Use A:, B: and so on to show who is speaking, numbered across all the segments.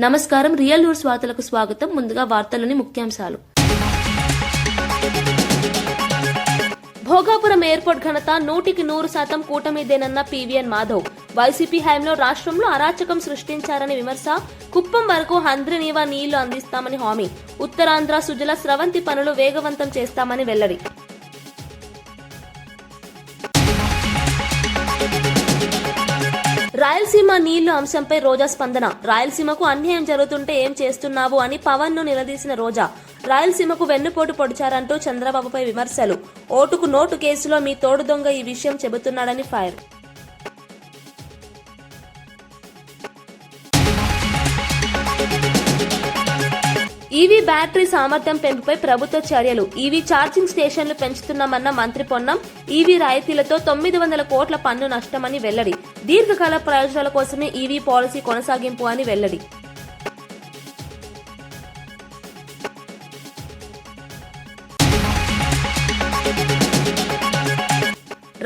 A: నమస్కారం. Real news వార్తలకు స్వాగతం. ముందుగా వార్తలోని ముఖ్యాంశాలు. భోగాపురం ఎయిర్పోర్ట్ ఘనత 100% కూటమిదేనన్న పీవీఎన్ మాధవ్. వైసీపీ హయాంలో రాష్ట్రంలో అరాచకం సృష్టించారని విమర్శ. కుప్పం వరకు హంద్రినీవా నీళ్లు అందిస్తామని హామీ. ఉత్తరాంధ్ర సుజల స్రవంతి పనులు వేగవంతం చేస్తామని వెల్లడి. రాయలసీమ నీళ్లు అంశంపై రోజా స్పందన. రాయలసీమకు అన్యాయం జరుగుతుంటే ఏం చేస్తున్నావు అని పవన్ ను నిలదీసిన రోజా. రాయలసీమకు వెన్నుపోటు పొడిచారంటూ చంద్రబాబుపై విమర్శలు. ఓటుకు నోటు కేసులో మీ తోడు దొంగ ఈ విషయం చెబుతున్నాడని ఫైర్. ఈవీ బ్యాటరీ సామర్థ్యం పెంపుపై ప్రభుత్వ చర్యలు. ఈవీ ఛార్జింగ్ స్టేషన్లు పెంచుతున్నామన్న మంత్రి పొన్నం. ఈవీ రాయితీలతో 900 కోట్ల పన్ను నష్టమని వెల్లడి. దీర్ఘకాల ప్రయోజనాల కోసమే ఈవీ పాలసీ కొనసాగింపు అని వెల్లడి.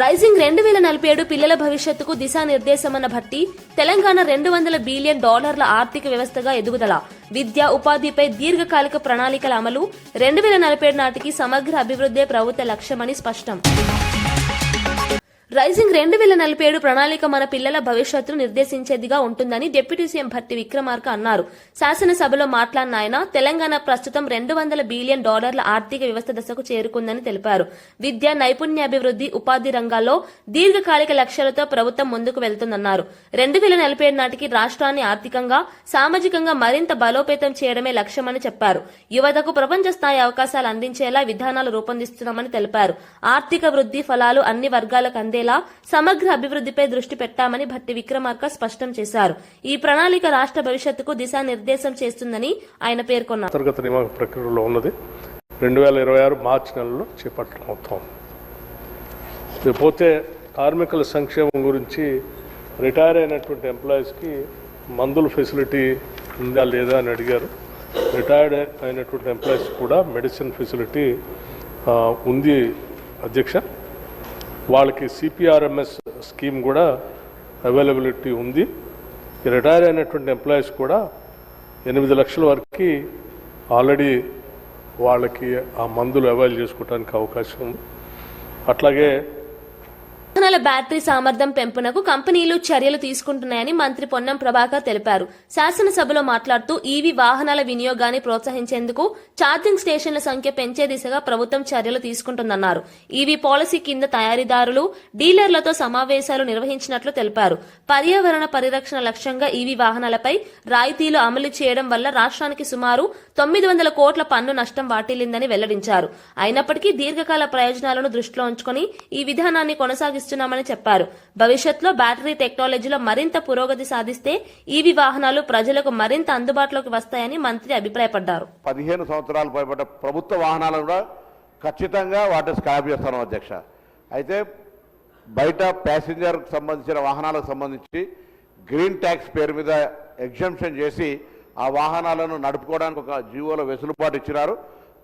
A: రైజింగ్ 2047 పిల్లల భవిష్యత్తుకు దిశానిర్దేశమన్న భట్టి. తెలంగాణ $200 బిలియన్ ఆర్థిక వ్యవస్థగా ఎదుగుదల. విద్య, ఉపాధిపై దీర్ఘకాలిక ప్రణాళికల అమలు. 2047 నాటికి సమగ్ర అభివృద్ధే ప్రభుత్వ లక్ష్యమని స్పష్టం. రైజింగ్ 2047 ప్రణాళిక మన పిల్లల భవిష్యత్తును నిర్దేశించేదిగా ఉంటుందని డిప్యూటీ సీఎం భట్టి విక్రమార్క అన్నారు. శాసనసభలో మాట్లాడిన ఆయన తెలంగాణ ప్రస్తుతం $200 బిలియన్ ఆర్థిక వ్యవస్థ దశకు చేరుకుందని తెలిపారు. విద్య, నైపుణ్యాభివృద్ధి, ఉపాధి రంగాల్లో దీర్ఘకాలిక లక్ష్యాలతో ప్రభుత్వం ముందుకు వెళ్తుందన్నారు. 2047 నాటికి రాష్ట్రాన్ని ఆర్థికంగా, సామాజికంగా మరింత బలోపేతం చేయడమే లక్ష్యమని చెప్పారు. యువతకు ప్రపంచ స్థాయి అవకాశాలు అందించేలా విధానాలు రూపొందిస్తున్నామని తెలిపారు. ఆర్థిక వృద్ధి ఫలాలు అన్ని వర్గాలకు అందేలా సమగ్ర అభివృద్ధిపై దృష్టి పెట్టామని భట్టి విక్రమార్క స్పష్టం చేశారు. ఈ ప్రణాళిక రాష్ట్ర భవిష్యత్తుకు దిశానిర్దేశం చేస్తుందని ఆయన పేర్కొన్నారు.
B: అంతర్గత నియామక ప్రక్రియలో ఉన్నది 2026 మార్చి నెలలో చేపట్టడం అవుతాం. పోతే కార్మికుల సంక్షేమం గురించి రిటైర్ అయినటువంటి ఎంప్లాయీస్కి మందుల ఫెసిలిటీ ఉందా లేదా అని అడిగారు. రిటైర్డ్ అయినటువంటి ఎంప్లాయీస్ కూడా మెడిసిన్ ఫెసిలిటీ ఉంది అధ్యక్ష. వాళ్ళకి సిపిఆర్ఎంఎస్ స్కీమ్ కూడా అవైలబిలిటీ ఉంది. రిటైర్ అయినటువంటి ఎంప్లాయీస్ కూడా 8 లక్షల వరకు ఆల్రెడీ వాళ్ళకి ఆ మందులు అవైల్ చేసుకోవడానికి అవకాశం ఉంది. అట్లాగే
A: వాహనాల బ్యాటరీ సామర్థ్యం పెంపునకు కంపెనీలు చర్యలు తీసుకుంటున్నాయని మంత్రి పొన్నం ప్రభాకర్ తెలిపారు. శాసనసభలో మాట్లాడుతూ ఈవీ వాహనాల వినియోగాన్ని ప్రోత్సహించేందుకు ఛార్జింగ్ స్టేషన్ల సంఖ్య పెంచే దిశగా ప్రభుత్వం చర్యలు తీసుకుంటుందన్నారు. ఈవీ పాలసీ కింద తయారీదారులు, డీలర్లతో సమావేశాలు నిర్వహించినట్లు తెలిపారు. పర్యావరణ పరిరక్షణ లక్ష్యంగా ఈవీ వాహనాలపై రాయితీలు అమలు చేయడం వల్ల రాష్ట్రానికి సుమారు 900 కోట్ల పన్ను నష్టం వాటిల్లిందని వెల్లడించారు. అయినప్పటికీ దీర్ఘకాల ప్రయోజనాలను దృష్టిలో ఉంచుకుని ఈ విధానాన్ని కొనసాగిస్తున్నామని చెప్పారు. భవిష్యత్తులో బ్యాటరీ టెక్నాలజీలో మరింత పురోగతి సాధిస్తే ఈవీ వాహనాలు ప్రజలకు మరింత అందుబాటులోకి వస్తాయని మంత్రి అభిప్రాయపడ్డారు.
C: 15 సంవత్సరాలు పైబడ్డ ప్రభుత్వ వాహనాలు కూడా ఖచ్చితంగా వాటిని స్క్రాప్ చేస్తాను అధ్యక్ష. అయితే బయట ప్యాసింజర్ సంబంధించిన వాహనాలకు సంబంధించి గ్రీన్ ట్యాక్స్ పేరు మీద ఎగ్జంప్షన్ చేసి ఆ వాహనాలను నడుపుకోవడానికి ఒక జీవోలో వెసులుబాటు ఇచ్చినారు.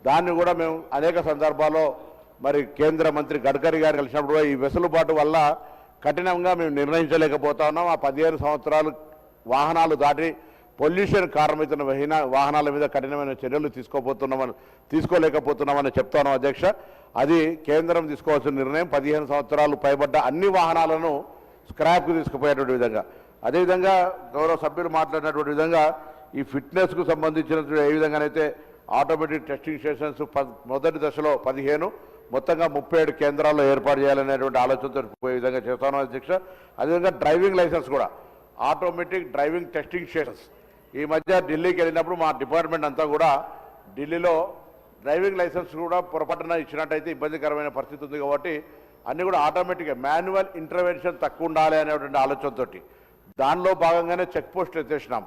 C: దాన్ని కూడా మేము అనేక సందర్భాల్లో మరి కేంద్ర మంత్రి గడ్కరీ గారు కలిసినప్పుడు ఈ వెసులుబాటు వల్ల కఠినంగా మేము నిర్ణయించలేకపోతా ఉన్నాం. ఆ 15 సంవత్సరాలు వాహనాలు దాటి పొల్యూషన్ కారణమవుతున్న వాహనాల మీద కఠినమైన చర్యలు తీసుకోలేకపోతున్నామని చెప్తాను అధ్యక్ష. అది కేంద్రం తీసుకోవాల్సిన నిర్ణయం. 15 సంవత్సరాలు పైబడ్డ అన్ని వాహనాలను స్క్రాప్కు తీసుకుపోయేటువంటి విధంగా, అదేవిధంగా గౌరవ సభ్యులు మాట్లాడినటువంటి విధంగా ఈ ఫిట్నెస్కు సంబంధించినటువంటి ఏ విధంగానైతే ఆటోమేటిక్ టెస్టింగ్ స్టేషన్స్ మొదటి దశలో 15, మొత్తంగా 37 కేంద్రాల్లో ఏర్పాటు చేయాలనేటువంటి ఆలోచనతో పోయే విధంగా చేస్తాను అధ్యక్ష. అదేవిధంగా డ్రైవింగ్ లైసెన్స్ కూడా ఆటోమేటిక్ డ్రైవింగ్ టెస్టింగ్ స్టేషన్స్. ఈ మధ్య ఢిల్లీకి వెళ్ళినప్పుడు మా డిపార్ట్మెంట్ అంతా కూడా ఢిల్లీలో డ్రైవింగ్ లైసెన్స్ కూడా పొరపాటున ఇచ్చినట్టయితే ఇబ్బందికరమైన పరిస్థితి ఉంది కాబట్టి అన్నీ కూడా ఆటోమేటిక్గా మాన్యువల్ ఇంటర్వెన్షన్ తక్కువ ఉండాలి అనేటువంటి ఆలోచనతో దానిలో భాగంగానే చెక్ పోస్టులు ఎత్తేసినాం.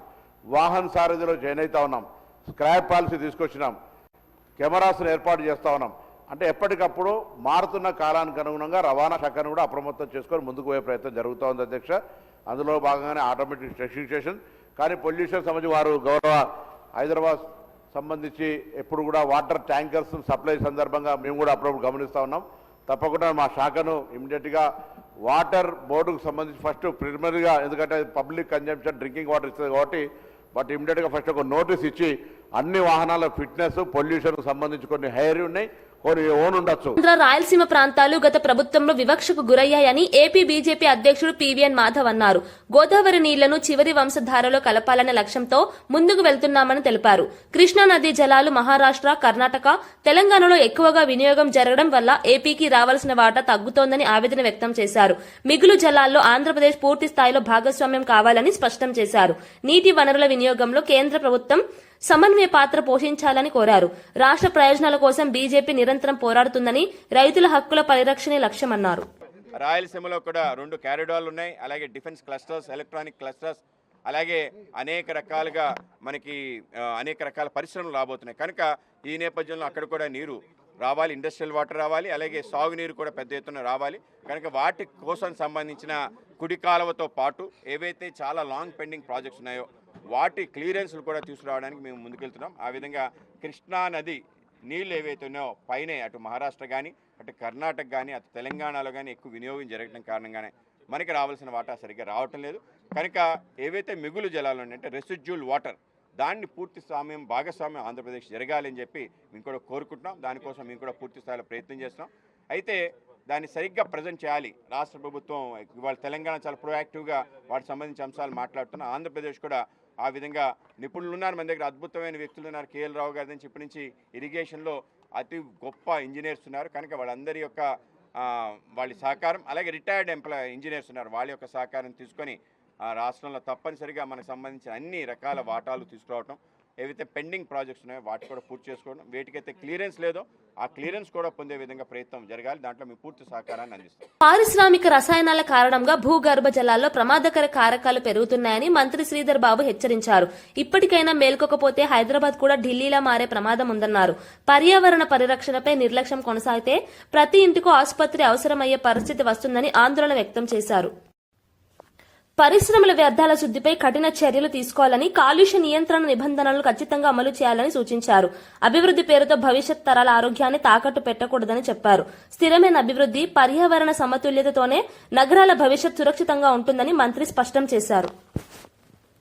C: వాహన సారథిలో జాయిన్ అవుతా ఉన్నాం. స్క్రాప్ పాలసీ తీసుకొచ్చినాం. కెమెరాస్ను ఏర్పాటు చేస్తూ ఉన్నాం. అంటే ఎప్పటికప్పుడు మారుతున్న కాలానికి అనుగుణంగా రవాణా శాఖను కూడా అప్రమత్తం చేసుకొని ముందుకు పోయే ప్రయత్నం జరుగుతూ ఉంది అధ్యక్ష. అందులో భాగంగానే ఆటోమేటిక్ టెస్టింగ్ స్టేషన్. కానీ పొల్యూషన్ సంబంధించి వారు గౌరవ హైదరాబాద్ సంబంధించి ఎప్పుడు కూడా వాటర్ ట్యాంకర్స్ సప్లై సందర్భంగా మేము కూడా అప్పుడప్పుడు గమనిస్తూ ఉన్నాం. తప్పకుండా మా శాఖను ఇమ్మీడియట్గా వాటర్ బోర్డుకు సంబంధించి ఫస్ట్ ప్రిలిమినరీగా, ఎందుకంటే పబ్లిక్ కన్జంప్షన్ డ్రింకింగ్ వాటర్ ఇస్తుంది కాబట్టి బట్ ఇమ్మీడియట్గా ఫస్ట్ ఒక నోటీస్ ఇచ్చి అన్ని వాహనాల ఫిట్నెస్ పొల్యూషన్కు సంబంధించి కొన్ని హైర్ ఉన్నాయి, కొన్ని ఓన్ ఉండొచ్చు.
A: ఆంధ్ర రాయలసీమ ప్రాంతాలు గత ప్రభుత్వంలో వివక్షకు గురయ్యాయని ఏపీ బీజేపీ అధ్యక్షుడు పీవీఎన్ మాధవ్ అన్నారు. గోదావరి నీళ్లను చివరి వంశధారలో కలపాలనే లక్ష్యంతో ముందుకు వెళ్తున్నామని తెలిపారు. కృష్ణా నదీ జలాలు మహారాష్ట్ర, కర్ణాటక, తెలంగాణలో ఎక్కువగా వినియోగం జరగడం వల్ల ఏపీకి రావాల్సిన వాటా తగ్గుతోందని ఆవేదన వ్యక్తం చేశారు. మిగులు జలాల్లో ఆంధ్రప్రదేశ్ పూర్తి స్థాయిలో భాగస్వామ్యం కావాలని స్పష్టం చేశారు. నీటి వనరుల వినియోగంలో కేంద్ర ప్రభుత్వం సమన్వయ పాత్ర పోషించాలని కోరారు. రాష్ట్ర ప్రయోజనాల కోసం బీజేపీ నిరంతరం పోరాడుతుందని, రైతుల హక్కుల పరిరక్షణే లక్ష్యమన్నారు.
D: రాయలసీమలో కూడా 2 కారిడార్లు ఉన్నాయి, అలాగే డిఫెన్స్ క్లస్టర్స్, ఎలక్ట్రానిక్ క్లస్టర్స్, అలాగే అనేక రకాలుగా మనకి అనేక రకాల పరిశ్రమలు రాబోతున్నాయి. కనుక ఈ నేపథ్యంలో అక్కడ కూడా నీరు రావాలి, ఇండస్ట్రియల్ వాటర్ రావాలి, అలాగే సాగునీరు కూడా పెద్ద ఎత్తున రావాలి. కనుక వాటి కోసం సంబంధించిన కుడి కాలువతో పాటు ఏవైతే చాలా లాంగ్ పెండింగ్ ప్రాజెక్ట్స్ ఉన్నాయో వాటి క్లియరెన్స్లు కూడా తీసుకురావడానికి మేము ముందుకెళ్తున్నాం. ఆ విధంగా కృష్ణా నది నీళ్ళు ఏవైతే ఉన్నాయో పైనే అటు మహారాష్ట్ర కానీ, అటు కర్ణాటక కానీ, అటు తెలంగాణలో కానీ ఎక్కువ వినియోగం జరగడం కారణంగానే మనకి రావాల్సిన వాటా సరిగ్గా రావటం లేదు. కనుక ఏవైతే మిగులు జలాలు ఉన్నాయంటే రెసిడ్యూల్ వాటర్, దాన్ని పూర్తి భాగస్వామ్యం ఆంధ్రప్రదేశ్ జరగాలని చెప్పి మేము కూడా కోరుకుంటున్నాం. దానికోసం మేము కూడా పూర్తి స్థాయిలో ప్రయత్నం చేస్తున్నాం. అయితే దాన్ని సరిగ్గా ప్రజెంట్ చేయాలి. రాష్ట్ర ప్రభుత్వం ఇవాళ తెలంగాణ చాలా ప్రొయాక్టివ్గా వాటికి సంబంధించిన అంశాలు మాట్లాడుతున్నాం. ఆంధ్రప్రదేశ్ కూడా ఆ విధంగా నిపుణులు ఉన్నారు, మన దగ్గర అద్భుతమైన వ్యక్తులు ఉన్నారు. కేఎల్ రావు గారి నుంచి ఇప్పటి నుంచి ఇరిగేషన్లో అతి గొప్ప ఇంజనీర్స్ ఉన్నారు. కనుక వాళ్ళందరి యొక్క వాళ్ళ సహకారం, అలాగే రిటైర్డ్ ఇంజనీర్స్ ఉన్నారు, వాళ్ళ యొక్క సహకారం తీసుకొని రాష్ట్రంలో తప్పనిసరిగా మనకు సంబంధించిన అన్ని రకాల వాటాలు తీసుకురావటం, ఏవైతే పెండింగ్ ప్రాజెక్ట్స్ ఉన్నాయో వాటి కూడా పూర్తి చేసుకోవడం, వేటికైతే క్లియరెన్స్ లేదో ఆ క్లియరెన్స్ కూడా పొందే విధంగా ప్రయత్నం జరగాలి. దాంట్లో మేము పూర్తి సహకారాన్ని అందిస్తాం.
A: పారిశ్రామిక రసాయనాల కారణంగా భూగర్భ జలాల్లో ప్రమాదకర కారకాలు పెరుగుతున్నాయని మంత్రి శ్రీధర్ బాబు హెచ్చరించారు. ఇప్పటికైనా మేల్కొకపోతే హైదరాబాద్ కూడా ఢిల్లీలా మారే ప్రమాదం ఉందన్నారు. పర్యావరణ పరిరక్షణపై నిర్లక్ష్యం కొనసాగితే ప్రతి ఇంటికో ఆసుపత్రి అవసరమయ్యే పరిస్థితి వస్తుందని ఆందోళన వ్యక్తం చేశారు. పరిశ్రమల వ్యర్థాల శుద్దిపై కఠిన చర్యలు తీసుకోవాలని, కాలుష్య నియంత్రణ నిబంధనలను ఖచ్చితంగా అమలు చేయాలని సూచించారు. అభివృద్ది పేరుతో భవిష్యత్ తరాల ఆరోగ్యాన్ని తాకట్టు పెట్టకూడదని చెప్పారు. స్థిరమైన అభివృద్ది, పర్యావరణ సమతుల్యతతోనే నగరాల భవిష్యత్ సురక్షితంగా ఉంటుందని మంత్రి స్పష్టం చేశారు.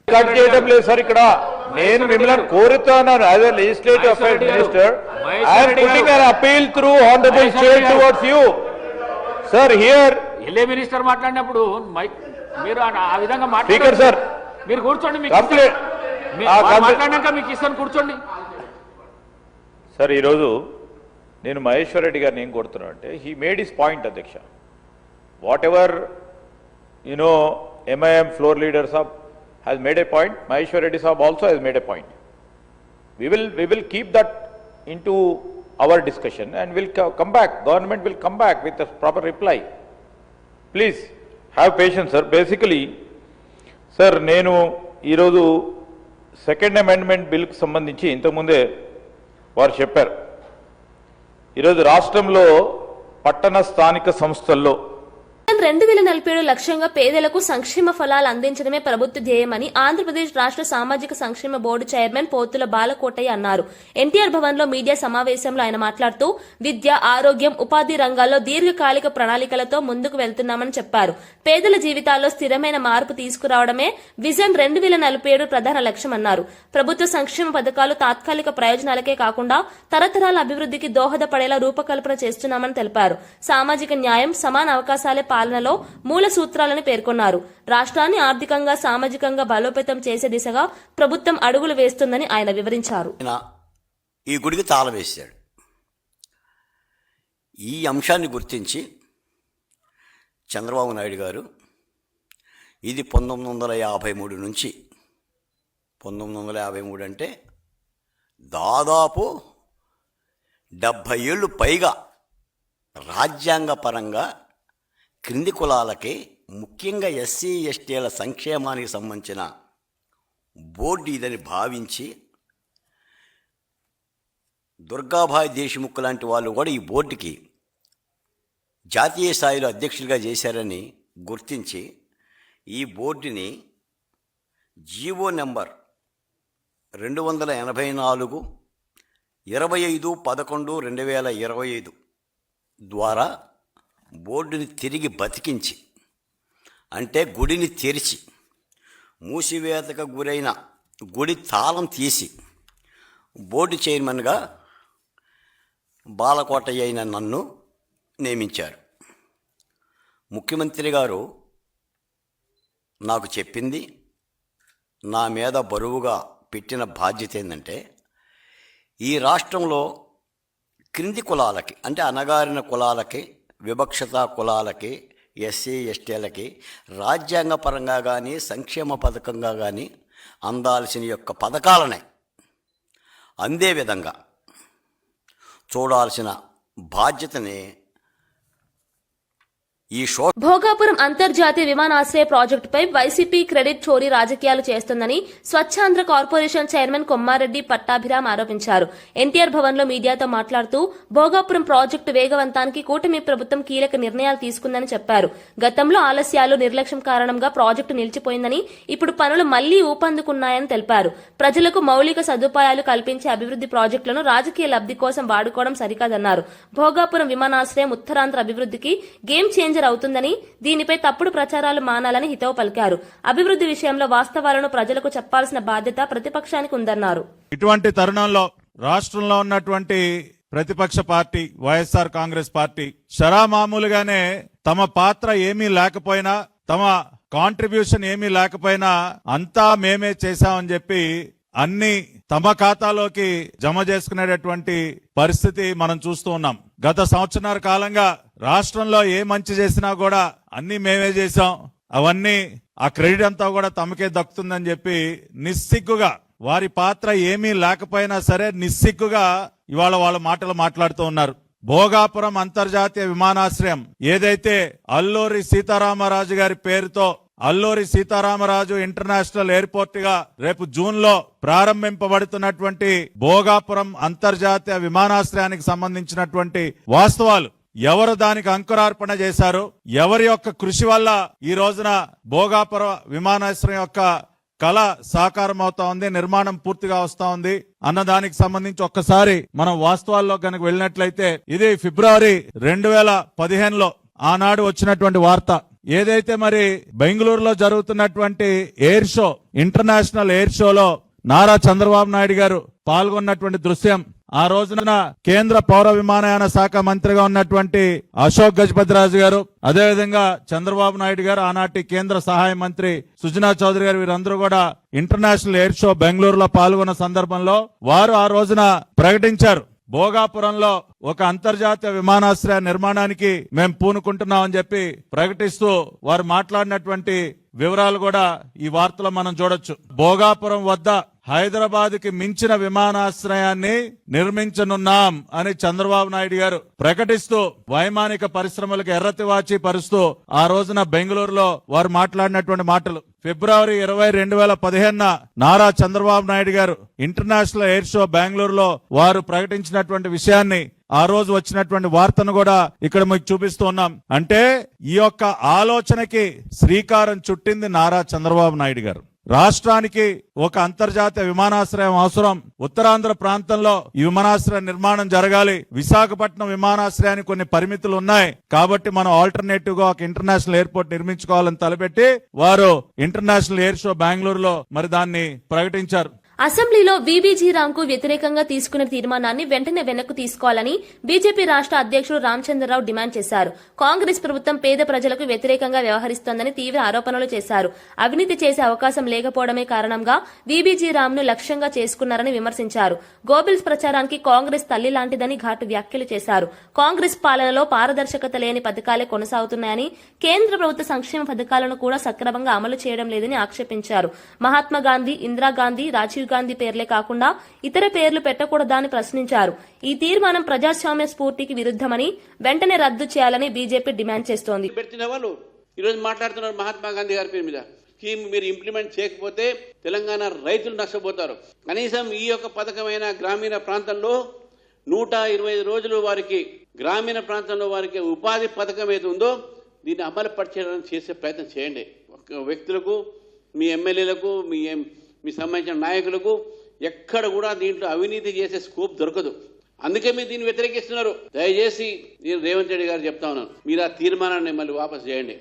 E: కట్ చేయడం లేదు సార్. ఇక్కడ నేను మిమ్మల్ని కోరుతున్నాను as a legislative affairs minister, I'm putting an appeal through honourable chair towards you sir. Here
F: LA minister మాట్లాడినప్పుడు మీరు ఆ విధంగా
E: స్పీకర్ సార్
F: మీరు కూర్చోండి, మాట్లాడినాక మీకు ఇస్తాను, కూర్చోండి
E: సార్. ఈరోజు నేను మహేశ్వర్ రెడ్డి గారిని ఏం కోరుతున్నాను అంటే, హీ మేడ్ హిస్ పాయింట్ అధ్యక్ష. What ever MIM floor leader sahab has made a point, Maheshwar Reddy sahab also has made a point. We will keep that into our discussion and we'll come back. Government will come back with a proper reply. Please have patience sir. Basically sir, నేను ఈరోజు second amendment బిల్కి సంబంధించి ఇంతకుముందే వారు చెప్పారు. ఈరోజు రాష్ట్రంలో పట్టణ స్థానిక సంస్థల్లో
A: 2047 లక్ష్యంగా పేదలకు సంక్షేమ ఫలాలు అందించడమే ప్రభుత్వ ధ్యేయమని ఆంధ్రప్రదేశ్ రాష్ట్ర సామాజిక సంక్షేమ బోర్డు చైర్మన్ పోతుల బాలకోటయ్య అన్నారు. ఎన్టీఆర్ భవన్ లో మీడియా సమావేశంలో ఆయన మాట్లాడుతూ విద్య, ఆరోగ్యం, ఉపాధి రంగాల్లో దీర్ఘకాలిక ప్రణాళికలతో ముందుకు వెళ్తున్నామని చెప్పారు. పేదల జీవితాల్లో స్థిరమైన మార్పు తీసుకురావడమే విజన్ 2047 ప్రధాన లక్ష్యమన్నారు. ప్రభుత్వ సంక్షేమ పథకాలు తాత్కాలిక ప్రయోజనాలకే కాకుండా తరతరాల అభివృద్ధికి దోహదపడేలా రూపకల్పన చేస్తున్నామని తెలిపారు. సామాజిక న్యాయం, సమాన అవకాశాలే పాలనలో మూల సూత్రాలను పేర్కొన్నారు. రాష్ట్రాన్ని ఆర్థికంగా, సామాజికంగా బలోపేతం చేసే దిశగా ప్రభుత్వం అడుగులు వేస్తుందని ఆయన వివరించారు.
G: ఈ గుడికి తాళం వేశాడు. ఈ అంశాన్ని గుర్తించి చంద్రబాబు నాయుడు గారు ఇది 1953 నుంచి 1953 అంటే దాదాపు 70 ఏళ్ళు పైగా రాజ్యాంగపరంగా క్రింది కులాలకి, ముఖ్యంగా ఎస్సీ ఎస్టీల సంక్షేమానికి సంబంధించిన బోర్డు ఇదని భావించి దుర్గాభాయ్ దేశ్ముఖ్ లాంటి వాళ్ళు కూడా ఈ బోర్డుకి జాతీయ స్థాయిలో అధ్యక్షులుగా చేశారని గుర్తించి ఈ బోర్డుని జీవో నెంబర్ 284 25/11/2025 ద్వారా బోర్డుని తిరిగి బతికించి, అంటే గుడిని తెరిచి మూసివేతకు గురైన గుడి తాళం తీసి బోర్డు చైర్మన్గా బాలకోటయ్య అయిన నన్ను నియమించారు. ముఖ్యమంత్రి గారు నాకు చెప్పింది, నా మీద బరువుగా పెట్టిన బాధ్యత ఏంటంటే, ఈ రాష్ట్రంలో క్రింది కులాలకి, అంటే అణగారిన కులాలకి, వివక్షత కులాలకి, ఎస్సీ ఎస్టీలకి రాజ్యాంగపరంగా కానీ సంక్షేమ పథకంగా కానీ అందాల్సిన యొక్క పథకాలనే అందే విధంగా చూడాల్సిన బాధ్యతని ఈ
A: భోగాపురం అంతర్జాతీయ విమానాశ్రయ ప్రాజెక్టుపై వైసీపీ క్రెడిట్ చోరీ రాజకీయాలు చేస్తుందని స్వచ్ఛాంధ్ర కార్పొరేషన్ చైర్మన్ కొమ్మారెడ్డి పట్టాభిరామ్ ఆరోపించారు. ఎన్టీఆర్ భవన్ లో మీడియాతో మాట్లాడుతూ భోగాపురం ప్రాజెక్టు వేగవంతానికి కూటమి ప్రభుత్వం కీలక నిర్ణయాలు తీసుకుందని చెప్పారు. గతంలో ఆలస్యాలు, నిర్లక్ష్యం కారణంగా ప్రాజెక్టు నిలిచిపోయిందని, ఇప్పుడు పనులు మళ్లీ ఊపందుకున్నాయని తెలిపారు. ప్రజలకు మౌలిక సదుపాయాలు కల్పించే అభివృద్ది ప్రాజెక్టులను రాజకీయ లబ్ది కోసం వాడుకోవడం సరికాదన్నారు. భోగాపురం విమానాశ్రయం ఉత్తరాంధ్ర అభివృద్దికి గేమ్ చేంజర్ అవుతుందని, దీనిపై తప్పుడు ప్రచారాలు మానాలని హితవు పలికారు. అభివృద్ధి విషయంలో వాస్తవాలను ప్రజలకు చెప్పాల్సిన బాధ్యత ప్రతిపక్షానికి ఉందన్నారు.
H: ఇటువంటి తరుణంలో రాష్ట్రంలో ఉన్నటువంటి ప్రతిపక్ష పార్టీ వైఎస్ఆర్ కాంగ్రెస్ పార్టీ షరామామూలుగానే తమ పాత్ర ఏమీ లేకపోయినా, తమ కాంట్రిబ్యూషన్ ఏమీ లేకపోయినా అంతా మేమే చేశామని చెప్పి అన్ని తమ ఖాతాలోకి జమ చేసుకునేటటువంటి పరిస్థితి మనం చూస్తూ ఉన్నాం. గత సంవత్సరాల కాలంగా రాష్ట్రంలో ఏ మంచి చేసినా కూడా అన్ని మేమే చేశాం, అవన్నీ ఆ క్రెడిట్ అంతా కూడా తమకే దక్కుతుందని చెప్పి నిస్సిగ్గుగా, వారి పాత్ర ఏమీ లేకపోయినా సరే నిస్సిగ్గుగా ఇవాళ వాళ్ళ మాటలు మాట్లాడుతూ ఉన్నారు. భోగాపురం అంతర్జాతీయ విమానాశ్రయం ఏదైతే అల్లూరి సీతారామరాజు గారి పేరుతో అల్లూరి సీతారామరాజు ఇంటర్నేషనల్ ఎయిర్పోర్ట్ గా రేపు జూన్ లో ప్రారంభింపబడుతున్నటువంటి భోగాపురం అంతర్జాతీయ విమానాశ్రయానికి సంబంధించినటువంటి వాస్తవాలు, ఎవరు దానికి అంకురార్పణ చేశారు, ఎవరి యొక్క కృషి వల్ల ఈ రోజున భోగాపురం విమానాశ్రయం యొక్క కళ సాకారం అవుతా ఉంది, నిర్మాణం పూర్తిగా వస్తా ఉంది అన్న దానికి సంబంధించి ఒక్కసారి మనం వాస్తవాల్లో కనుక వెళ్ళినట్లయితే, ఇది ఫిబ్రవరి 2015లో ఆనాడు వచ్చినటువంటి వార్త. ఏదైతే మరి బెంగళూరులో జరుగుతున్నటువంటి ఎయిర్ షో, ఇంటర్నేషనల్ ఎయిర్ షోలో నారా చంద్రబాబు నాయుడు గారు పాల్గొన్నటువంటి దృశ్యం, ఆ రోజున కేంద్ర పౌర విమానయాన శాఖ మంత్రిగా ఉన్నటువంటి అశోక్ గజపతిరాజు గారు, అదేవిధంగా చంద్రబాబు నాయుడు గారు, ఆనాటి కేంద్ర సహాయ మంత్రి సుజనా చౌదరి గారు, వీరందరూ కూడా ఇంటర్నేషనల్ ఎయిర్ షో బెంగళూరులో పాల్గొన్న సందర్భంలో వారు ఆ రోజున ప్రకటించారు, భోగాపురంలో ఒక అంతర్జాతీయ విమానాశ్రయ నిర్మాణానికి మేము పూనుకుంటున్నామని చెప్పి ప్రకటిస్తూ వారు మాట్లాడినటువంటి వివరాలు కూడా ఈ వార్తలో మనం చూడొచ్చు. భోగాపురం వద్ద హైదరాబాద్ కి మించిన విమానాశ్రయాన్ని నిర్మించనున్నాం అని చంద్రబాబు నాయుడు గారు ప్రకటిస్తూ వైమానిక పరిశ్రమలకు ఎర్రతివాచి పరుస్తూ ఆ రోజున బెంగళూరులో వారు మాట్లాడినటువంటి మాటలు. ఫిబ్రవరి 20, 2015 నారా చంద్రబాబు నాయుడు గారు ఇంటర్నేషనల్ ఎయిర్ షో బెంగళూరులో వారు ప్రకటించినటువంటి విషయాన్ని, ఆ రోజు వచ్చినటువంటి వార్తను కూడా ఇక్కడ మీకు చూపిస్తూ ఉన్నాం. అంటే ఈ యొక్క ఆలోచనకి శ్రీకారం చుట్టింది నారా చంద్రబాబు నాయుడు గారు. రాష్ట్రానికి ఒక అంతర్జాతీయ విమానాశ్రయం అవసరం, ఉత్తరాంధ్ర ప్రాంతంలో ఈ విమానాశ్రయ నిర్మాణం జరగాలి, విశాఖపట్నం విమానాశ్రయానికి కొన్ని పరిమితులు ఉన్నాయి కాబట్టి మనం ఆల్టర్నేటివ్ గా ఒక ఇంటర్నేషనల్ ఎయిర్పోర్ట్ నిర్మించుకోవాలని తలపెట్టి వారు ఇంటర్నేషనల్ ఎయిర్ షో బెంగళూరులో మరి దాన్ని ప్రకటించారు.
A: అసెంబ్లీలో వీబీజీ రామ్ కు వ్యతిరేకంగా తీసుకున్న తీర్మానాన్ని వెంటనే వెనక్కు తీసుకోవాలని బీజేపీ రాష్ట్ర అధ్యక్షుడు రామచంద్రరావు డిమాండ్ చేశారు. కాంగ్రెస్ ప్రభుత్వం పేద ప్రజలకు వ్యతిరేకంగా వ్యవహరిస్తోందని తీవ్ర ఆరోపణలు చేశారు. అవినీతి చేసే అవకాశం లేకపోవడమే కారణంగా వీబీజీ రామ్ ను లక్ష్యంగా చేసుకున్నారని విమర్శించారు. గోబెల్స్ ప్రచారానికి కాంగ్రెస్ తల్లి లాంటిదని ఘాటు వ్యాఖ్యలు చేశారు. కాంగ్రెస్ పాలనలో పారదర్శకత లేని పథకాలే కొనసాగుతున్నాయని, కేంద్ర ప్రభుత్వ సంక్షేమ పథకాలను కూడా సక్రమంగా అమలు చేయడం లేదని ఆక్షేపించారు. మహాత్మాగాంధీ, ఇందిరాగాంధీ, రాజీవ్ గాంధీ పేర్లే కాకుండా ఇతర పేర్లు పెట్టకూడదా అని ప్రశ్నించారు. ఈ తీర్మానం ప్రజాస్వామ్య స్ఫూర్తికి విరుద్ధమని, వెంటనే రద్దు చేయాలని బీజేపీ డిమాండ్ చేస్తోంది.
I: పెట్టిన వాళ్ళు ఈరోజు మాట్లాడుతున్నారు మహాత్మా గాంధీ గారి పేరు మీద. స్కీమ్ మీరు ఇంప్లిమెంట్ చేయకపోతే తెలంగాణ రైతులు నష్టపోతారు. కనీసం ఈ యొక్క పథకమైన గ్రామీణ ప్రాంతంలో 125 రోజులు వారికి గ్రామీణ ప్రాంతంలో వారికి ఉపాధి పథకం ఏది ఉందో దీన్ని అమలు పరిచేయడానికి చేసే ప్రయత్నం చేయండి. వ్యక్తులకు, మీ ఎమ్మెల్యేలకు, మీ సంబంధించిన నాయకులకు ఎక్కడ కూడా దీంట్లో అవినీతి చేసే స్కోప్ దొరకదు. అందుకే మీరు దీన్ని వ్యతిరేకిస్తున్నారు. దయచేసి నేను రేవంత్ రెడ్డి గారు చెప్తా ఉన్నాను, మీరు ఆ తీర్మానాన్ని మళ్ళీ వాపసు చేయండి.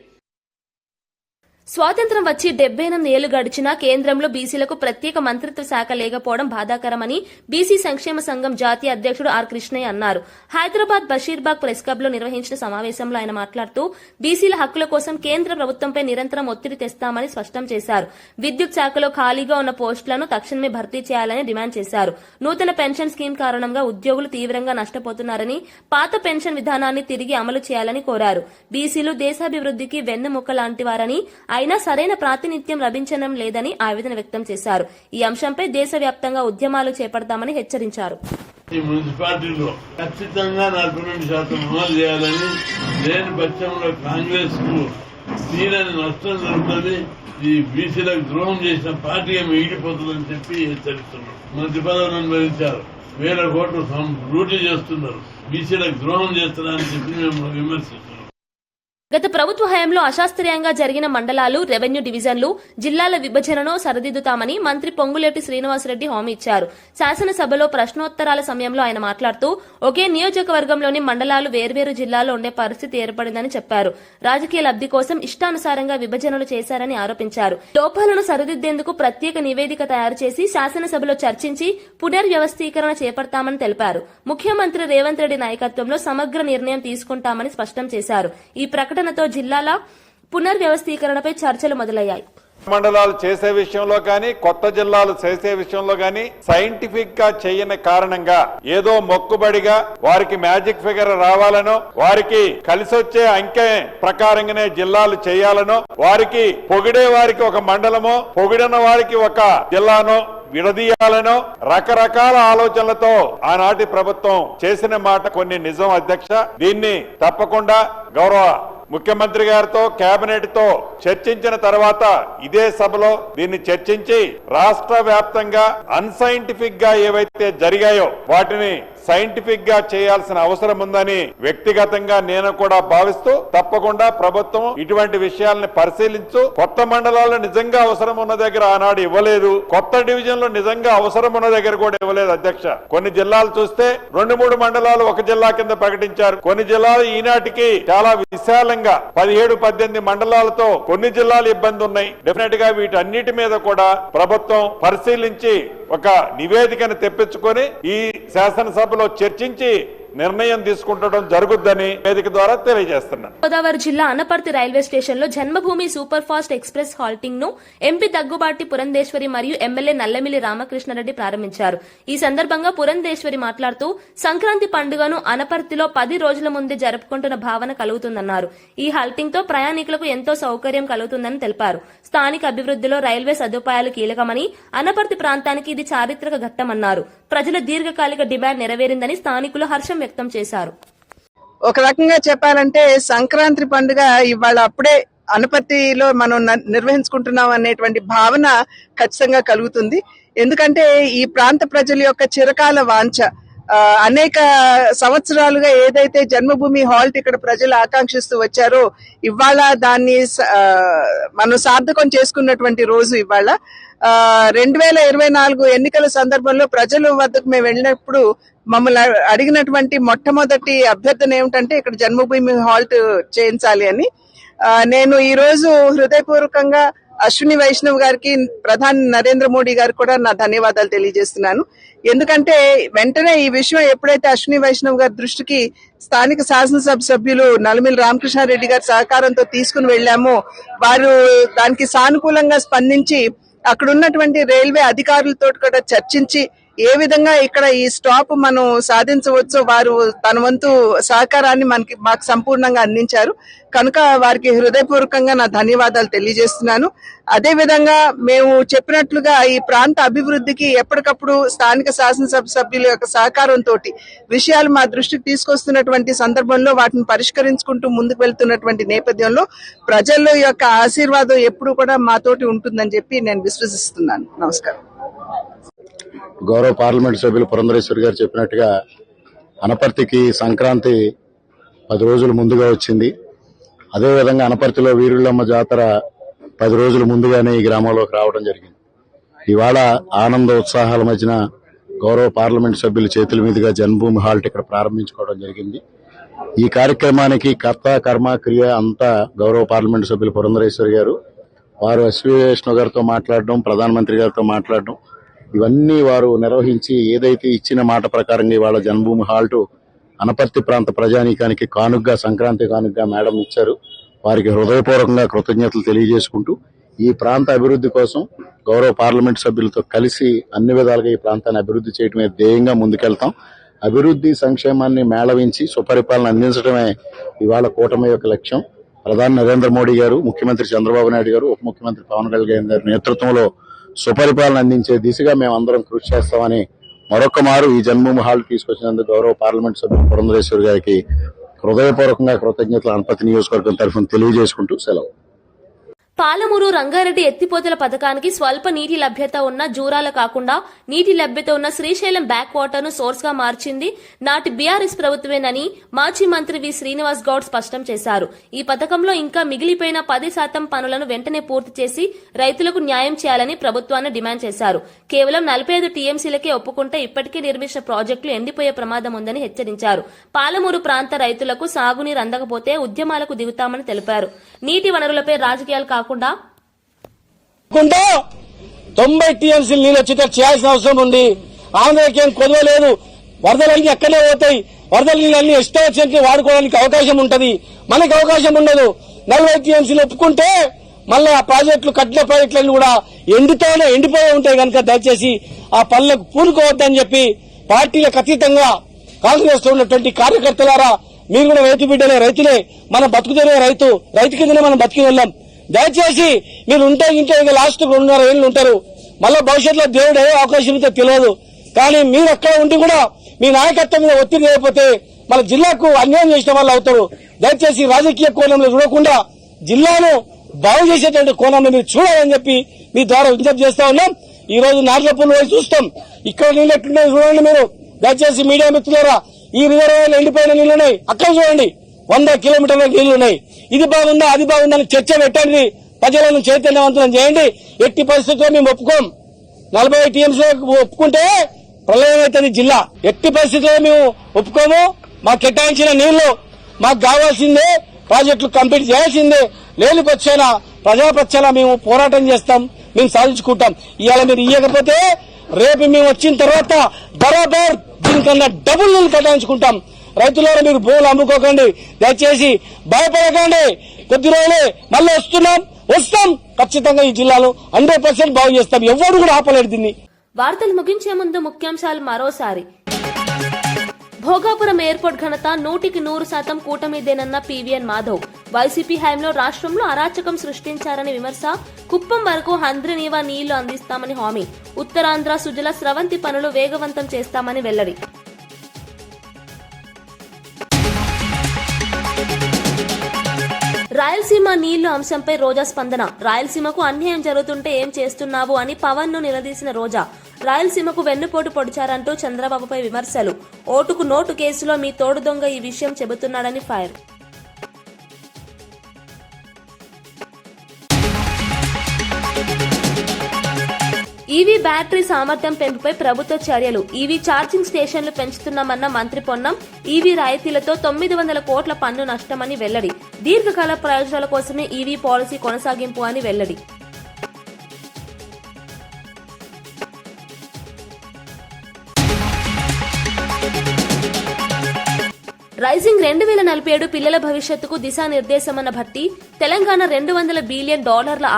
A: స్వాతంత్ర్యం వచ్చి 78 ఏళ్లు గడిచినా కేంద్రంలో బీసీలకు ప్రత్యేక మంత్రిత్వ శాఖ లేకపోవడం బాధాకరమని బీసీ సంక్షేమ సంఘం జాతీయ అధ్యక్షుడు ఆర్ కృష్ణయ్య అన్నారు. హైదరాబాద్ బషీర్బాగ్ ప్రెస్ క్లబ్ లో నిర్వహించిన సమావేశంలో ఆయన మాట్లాడుతూ బీసీల హక్కుల కోసం కేంద్ర ప్రభుత్వంపై నిరంతరం ఒత్తిడి తెస్తామని స్పష్టం చేశారు. విద్యుత్ శాఖలో ఖాళీగా ఉన్న పోస్టులను తక్షణమే భర్తీ చేయాలని డిమాండ్ చేశారు. నూతన పెన్షన్ స్కీమ్ కారణంగా ఉద్యోగులు తీవ్రంగా నష్టపోతున్నారని, పాత పెన్షన్ విధానాన్ని తిరిగి అమలు చేయాలని కోరారు. బీసీలు దేశాభివృద్ధికి వెన్నెముక లాంటి వారని, అయినా సరైన ప్రాతినిధ్యం లభించడం లేదని ఆవేదన వ్యక్తం చేశారు. ఈ అంశంపై దేశవ్యాప్తంగా ఉద్యమాలు చేపడతామని హెచ్చరించారు.
J: ఈ మున్సిపాలిటీలో ఖచ్చితంగా 42% అమలు చేయాలని, లేని పక్షంలో కాంగ్రెస్ కు తీరని నష్టం జరుగుతుంది, ఈ బీసీలకు ద్రోహం చేసిన పార్టీగా మిగిలిపోతుందని చెప్పి హెచ్చరిస్తున్నారు. మంత్రి పదవులను అనుభవించారు, 1000 కోట్లు లూటీ చేస్తున్నారు, బీసీలకు ద్రోహం చేస్తున్నారని చెప్పి మేము విమర్శిస్తున్నాం.
A: గత ప్రభుత్వ హయాంలో అశాస్త్రీయంగా జరిగిన మండలాలు, రెవెన్యూ డివిజన్లు, జిల్లాల విభజనను సరిదిద్దుతామని మంత్రి పొంగులేటి శ్రీనివాసరెడ్డి హామీ ఇచ్చారు. శాసనసభలో ప్రశ్నోత్తరాల సమయంలో ఆయన మాట్లాడుతూ ఒకే నియోజకవర్గంలోని మండలాలు వేర్వేరు జిల్లాల్లో ఉండే పరిస్థితి ఏర్పడిందని చెప్పారు. రాజకీయ లబ్ధి కోసం ఇష్టానుసారంగా విభజనలు చేశారని ఆరోపించారు. లోపాలను సరిదిద్దేందుకు ప్రత్యేక నివేదిక తయారు చేసి శాసనసభలో చర్చించి పునర్వ్యవస్థీకరణ చేపడతామని తెలిపారు. ముఖ్యమంత్రి రేవంత్ రెడ్డి నాయకత్వంలో సమగ్ర నిర్ణయం తీసుకుంటామని స్పష్టం చేశారు. ఈ ప్రకటనతో జిల్లాల పునర్వ్యవస్థీకరణపై చర్చలు మొదలయ్యాయి.
E: మండలాలు చేసే విషయంలో కానీ, కొత్త జిల్లాలు చేసే విషయంలో కానీ సైంటిఫిక్ గా చేయని కారణంగా ఏదో మొక్కుబడిగా వారికి మ్యాజిక్ ఫిగర్ రావాలనో, వారికి కలిసొచ్చే అంకె ప్రకారంగానే జిల్లాలు చేయాలనో, వారికి పొగిడే వారికి ఒక మండలమో, పొగిడిన వారికి ఒక జిల్లానో విడదీయాలనో రకరకాల ఆలోచనలతో ఆనాటి ప్రభుత్వం చేసిన మాట కొన్ని నిజం అధ్యక్ష. దీన్ని తప్పకుండా గౌరవ ముఖ్యమంత్రి గారితో, కేబినెట్ తో చర్చించిన తర్వాత ఇదే సభలో దీన్ని చర్చించి రాష్ట్ర వ్యాప్తంగా అన్సైంటిఫిక్ గా ఏవైతే జరిగాయో వాటిని సైంటిఫిక్ గా చేయాల్సిన అవసరం ఉందని వ్యక్తిగతంగా నేను కూడా భావిస్తూ, తప్పకుండా ప్రభుత్వం ఇటువంటి విషయాలను పరిశీలించు. కొత్త మండలాలు నిజంగా అవసరం ఉన్న దగ్గర ఆనాడు ఇవ్వలేదు, కొత్త డివిజన్లు నిజంగా అవసరం ఉన్న దగ్గర కూడా ఇవ్వలేదు అధ్యక్ష. కొన్ని జిల్లాలు చూస్తే 2-3 మండలాలు ఒక జిల్లా కింద ప్రకటించారు. కొన్ని జిల్లాలు ఈనాటికి చాలా విశాలంగా 17-18 మండలాలతో కొన్ని జిల్లాలు ఇబ్బంది ఉన్నాయి. డెఫినెట్ గా వీటన్నిటి మీద కూడా ప్రభుత్వం పరిశీలించి ఒక నివేదికను తెప్పించుకొని ఈ శాసనసభలో చర్చించి నిర్ణయం తీసుకుంటడం జరుగుద్దని వేదిక ద్వారా తెలియజేస్తున్నాను.
A: గోదావరి జిల్లా అనపర్తి రైల్వే స్టేషన్ లో జన్మభూమి సూపర్ ఫాస్ట్ ఎక్స్ప్రెస్ హాల్టింగ్ ను ఎంపీ దగ్గుబాటి పురంధేశ్వరి మరియు ఎమ్మెల్యే నల్లమిల్లి రామకృష్ణారెడ్డి ప్రారంభించారు. ఈ సందర్భంగా పురంధేశ్వరి మాట్లాడుతూ సంక్రాంతి పండుగను అనపర్తిలో 10 రోజుల ముందే జరుపుకుంటున్న భావన కలుగుతుందన్నారు. ఈ హాల్టింగ్ తో ప్రయాణికులకు ఎంతో సౌకర్యం కలుగుతుందని తెలిపారు. స్థానిక అభివృద్ధిలో రైల్వే సదుపాయాలు కీలకమని, అనపర్తి ప్రాంతానికి ఇది చారిత్రక ఘట్టమన్నారు. ప్రజల దీర్ఘకాలిక డిమాండ్ నెరవేరిందని స్థానికులు హర్షం వ్యక్తం చేశారు.
K: ఒక రకంగా చెప్పాలంటే సంక్రాంతి పండుగ ఇవాళ అప్పుడే అనపర్తిలో మనం నిర్వహించుకుంటున్నాం అనేటువంటి భావన ఖచ్చితంగా కలుగుతుంది. ఎందుకంటే ఈ ప్రాంత ప్రజల యొక్క చిరకాల వాంఛ, అనేక సంవత్సరాలుగా ఏదైతే జన్మభూమి హాల్ట్ ఇక్కడ ప్రజలు ఆకాంక్షిస్తూ వచ్చారో ఇవాళ దాన్ని మనం సార్థకం చేసుకున్నటువంటి రోజు ఇవాళ. 2024 ఎన్నికల సందర్భంలో ప్రజల వద్దకు మేము వెళ్ళినప్పుడు మమ్మల్ని అడిగినటువంటి మొట్టమొదటి అభ్యర్థన ఏమిటంటే ఇక్కడ జన్మభూమి హాల్ట్ చేయించాలి అని. నేను ఈ రోజు హృదయపూర్వకంగా అశ్విని వైష్ణవ్ గారికి, ప్రధాని నరేంద్ర మోడీ గారికి కూడా నా ధన్యవాదాలు తెలియజేస్తున్నాను. ఎందుకంటే వెంటనే ఈ విషయం ఎప్పుడైతే అశ్విని వైష్ణవ్ గారి దృష్టికి స్థానిక శాసనసభ సభ్యులు నల్లమిల్లి రామకృష్ణారెడ్డి గారి సహకారంతో తీసుకుని వెళ్లామో వారు దానికి సానుకూలంగా స్పందించి అక్కడ ఉన్నటువంటి రైల్వే అధికారులతో కూడా చర్చించి ఏ విధంగా ఇక్కడ ఈ స్టాప్ మనం సాధించవచ్చో వారు తన వంతు సహకారాన్ని మాకు సంపూర్ణంగా అందించారు. కనుక వారికి హృదయపూర్వకంగా నా ధన్యవాదాలు తెలియజేస్తున్నాను. అదే విధంగా మేము చెప్పినట్లుగా ఈ ప్రాంత అభివృద్ధికి ఎప్పటికప్పుడు స్థానిక శాసనసభ సభ్యుల యొక్క సహకారంతో విషయాలు మా దృష్టికి తీసుకొస్తున్నటువంటి సందర్భంలో వాటిని పరిష్కరించుకుంటూ ముందుకు వెళ్తున్నటువంటి నేపథ్యంలో ప్రజల యొక్క ఆశీర్వాదం ఎప్పుడు కూడా మాతోటి ఉంటుందని చెప్పి నేను విశ్వసిస్తున్నాను. నమస్కారం.
L: గౌరవ పార్లమెంట్ సభ్యులు పురంధరేశ్వరి గారు చెప్పినట్టుగా అనపర్తికి సంక్రాంతి 10 రోజులు ముందుగా వచ్చింది. అదేవిధంగా అనపర్తిలో వీరుళ్ళమ్మ జాతర 10 రోజులు ముందుగానే ఈ గ్రామంలోకి రావడం జరిగింది. ఇవాళ ఆనంద ఉత్సాహాల మధ్యన గౌరవ పార్లమెంట్ సభ్యుల చేతుల మీదుగా జన్మభూమి హాల్ట్ ఇక్కడ ప్రారంభించుకోవడం జరిగింది. ఈ కార్యక్రమానికి కర్త కర్మ క్రియ అంతా గౌరవ పార్లమెంట్ సభ్యులు పురంధరేశ్వరి గారు. వారు ఎస్వి వైష్ణవ్ గారితో మాట్లాడడం, ప్రధానమంత్రి గారితో మాట్లాడడం, ఇవన్నీ వారు నిర్వహించి ఏదైతే ఇచ్చిన మాట ప్రకారంగా ఇవాళ జన్మభూమి హాల్ట్ అనపర్తి ప్రాంత ప్రజానీకానికి కానుగ్గా, సంక్రాంతి కానుగ్గా మేడం ఇచ్చారు. వారికి హృదయపూర్వకంగా కృతజ్ఞతలు తెలియజేసుకుంటూ ఈ ప్రాంత అభివృద్ధి కోసం గౌరవ పార్లమెంట్ సభ్యులతో కలిసి అన్ని విధాలుగా ఈ ప్రాంతాన్ని అభివృద్ధి చేయడమే ధ్యేయంగా ముందుకెళ్తాం. అభివృద్ధి సంక్షేమాన్ని మేళవించి సుపరిపాలన అందించడమే ఇవాళ కూటమి యొక్క లక్ష్యం. ప్రధాని నరేంద్ర మోడీ గారు, ముఖ్యమంత్రి చంద్రబాబు నాయుడు గారు, ఉప ముఖ్యమంత్రి పవన్ కళ్యాణ్ గారి నేతృత్వంలో సుపరిపాలన అందించే దిశగా మేమందరం కృషి చేస్తామని మరొక మారు ఈ జన్మభూమి హాల్ తీసుకొచ్చినందుకు గౌరవ పార్లమెంట్ సభ్యులు పురంధరేశ్వరి గారికి హృదయపూర్వకంగా కృతజ్ఞతలు అనపర్తి నియోజకవర్గం తరఫున తెలియజేసుకుంటూ సెలవు.
A: పాలమూరు రంగారెడ్డి ఎత్తిపోతల పథకానికి స్వల్ప నీటి లభ్యత ఉన్న జూరాల కాకుండా నీటి లభ్యత ఉన్న శ్రీశైలం బ్యాక్ వాటర్ ను సోర్స్ గా మార్చింది నాటి బీఆర్ఎస్ ప్రభుత్వమేనని మాజీ మంత్రి వి శ్రీనివాస్ గౌడ్ స్పష్టం చేశారు. ఈ పథకంలో ఇంకా మిగిలిపోయిన 10% పనులను వెంటనే పూర్తి చేసి రైతులకు న్యాయం చేయాలని ప్రభుత్వాన్ని డిమాండ్ చేశారు. కేవలం 45 టీఎంసీలకే ఒప్పుకుంటే ఇప్పటికే నిర్మించిన ప్రాజెక్టులు ఎండిపోయే ప్రమాదం ఉందని హెచ్చరించారు. పాలమూరు ప్రాంత రైతులకు సాగునీరు అందకపోతే ఉద్యమాలకు దిగుతామని తెలిపారు. నీటి వనరులపై రాజకీయాలు కాకుండా
M: 90 టీఎంసీ నీళ్ళు వచ్చేటట్టు చేయాల్సిన అవసరం ఉంది. ఆంధ్రకి ఏం కొదవలేదు. వరదలన్నీ అక్కడే పోతాయి. వరదల నీళ్ళన్నీ ఇష్టం వచ్చినట్టు వాడుకోవడానికి అవకాశం ఉంటది. మనకి అవకాశం ఉండదు. 40 టీఎంసీలు ఒప్పుకుంటే మళ్ళీ ఆ ప్రాజెక్టులు కట్టిన ప్రాజెక్టులన్నీ కూడా ఎండిపోయి ఉంటాయి కనుక దయచేసి ఆ పనులకు పూనుకోవద్దని చెప్పి పార్టీలకు అతీతంగా కాంగ్రెస్ లో ఉన్నటువంటి కార్యకర్తలారా, మీరు కూడా రైతు బిడ్డలే, రైతులే, మన బతుకుతేనే రైతు కిందనే మనం బతికి వెళ్ళాం. దయచేసి మీరు ఉంటే ఇంటే లాస్ట్ 2.5 ఏళ్ళు ఉంటారు. మళ్ళా భవిష్యత్తులో దేవుడు ఏ అవకాశం ఇస్తే తెలియదు. కానీ మీరు అక్కడ ఉండి కూడా మీ నాయకత్వం మీద ఒత్తిడి లేకపోతే మన జిల్లాకు అన్యాయం చేసిన వాళ్ళు అవుతారు. దయచేసి రాజకీయ కోణంలో చూడకుండా జిల్లాను బాగు చేసేటువంటి కోణంలో మీరు చూడాలని చెప్పి మీ ద్వారా విజ్ఞప్తి చేస్తా ఉన్నాం. ఈ రోజు నార్లపూర్లో పోయి చూస్తాం. ఇక్కడ నీళ్ళు ఎట్లున్నాయి చూడండి. మీరు దయచేసి మీడియా మిత్రులారా, ఈ రిజర్వాయర్లు ఎండిపోయిన నీళ్లున్నాయి. అక్కడ చూడండి, 100 కిలోమీటర్ల నీళ్లున్నాయి. ఇది బాగుందా, అది బాగుందని చర్చ పెట్టండి. ప్రజలను చైతన్యవంతులను చేయండి. ఎట్టి పరిస్థితుల్లో మేము ఒప్పుకోం. 40 టీఎంసీ ఒప్పుకుంటే ప్రళయం అవుతుంది జిల్లా. ఎట్టి పరిస్థితుల్లో మేము ఒప్పుకోము. మాకు కేటాయించిన నీళ్లు మాకు కావాల్సిందే. ప్రాజెక్టులు కంప్లీట్ చేయాల్సిందే. లేని పక్షాన ప్రజాపక్షాన మేము పోరాటం చేస్తాం. మేము సాధించుకుంటాం. ఇవాళ మీరు ఇవ్వకపోతే రేపు మేము వచ్చిన తర్వాత బరాబర్ దీనికన్నా డబుల్ నీళ్లు కేటాయించుకుంటాం. రైతులారా, మీరు భూములు అమ్ముకోకండి. దయచేసి భయపడకండి. కొద్ది రోజులే మళ్ళీ వస్తాం. ఖచ్చితంగా ఈ జిల్లాలో 100% బాగు చేస్తాం. ఎవరు కూడా ఆపలేరు దీన్ని.
A: వార్తలు ముగించే ముందు ముఖ్యాంశాలు మరోసారి. భోగాపురం ఎయిర్పోర్ట్ ఘనత 100% కూటమిదేనన్న పీవీఎన్ మాధవ్. వైసీపీ హయాంలో రాష్ట్రంలో అరాచకం సృష్టించారని విమర్శ. కుప్పం వరకు హంద్రినీవా నీళ్లు అందిస్తామని హామీ. ఉత్తరాంధ్ర సుజల స్రవంతి పనులు వేగవంతం చేస్తామని వెల్లడి. రాయలసీమ నీళ్లు అంశంపై రోజా స్పందన. రాయలసీమకు అన్యాయం జరుగుతుంటే ఏం చేస్తున్నావు అని పవన్ ను నిలదీసిన రోజా. రాయలసీమకు వెన్నుపోటు పొడిచారంటూ చంద్రబాబుపై విమర్శలు. ఓటుకు నోటు కేసులో మీ తోడు దొంగ ఈ విషయం చెబుతున్నాడని ఫైర్. ఈవీ బ్యాటరీ సామర్థ్యం పెంపుపై ప్రభుత్వ చర్యలు. ఈవీ ఛార్జింగ్ స్టేషన్లు పెంచుతున్నామన్న మంత్రి పొన్నం. ఈవీ రాయితీలతో 900 కోట్ల పన్ను నష్టమని వెల్లడి. దీర్ఘకాల ప్రయోజనాల కోసమే ఈవీ పాలసీ కొనసాగింపు అని వెల్లడి. రైజింగ్ 2047 పిల్లల భవిష్యత్తుకు దిశానిర్దేశమన్న భట్టి. తెలంగాణ $200 బిలియన్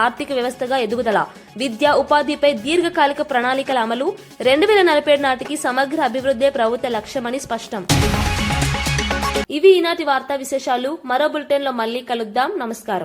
A: ఆర్థిక వ్యవస్థగా ఎదుగుదల. విద్య, ఉపాధిపై దీర్ఘకాలిక ప్రణాళికల అమలు. 2047 నాటికి సమగ్ర అభివృద్ధే ప్రభుత్వ లక్ష్యమని స్పష్టం. ఇవి ఈనాటి వార్తా విశేషాలు. మరో బులెటిన్లో మళ్లీ కలుద్దాం. నమస్కారం.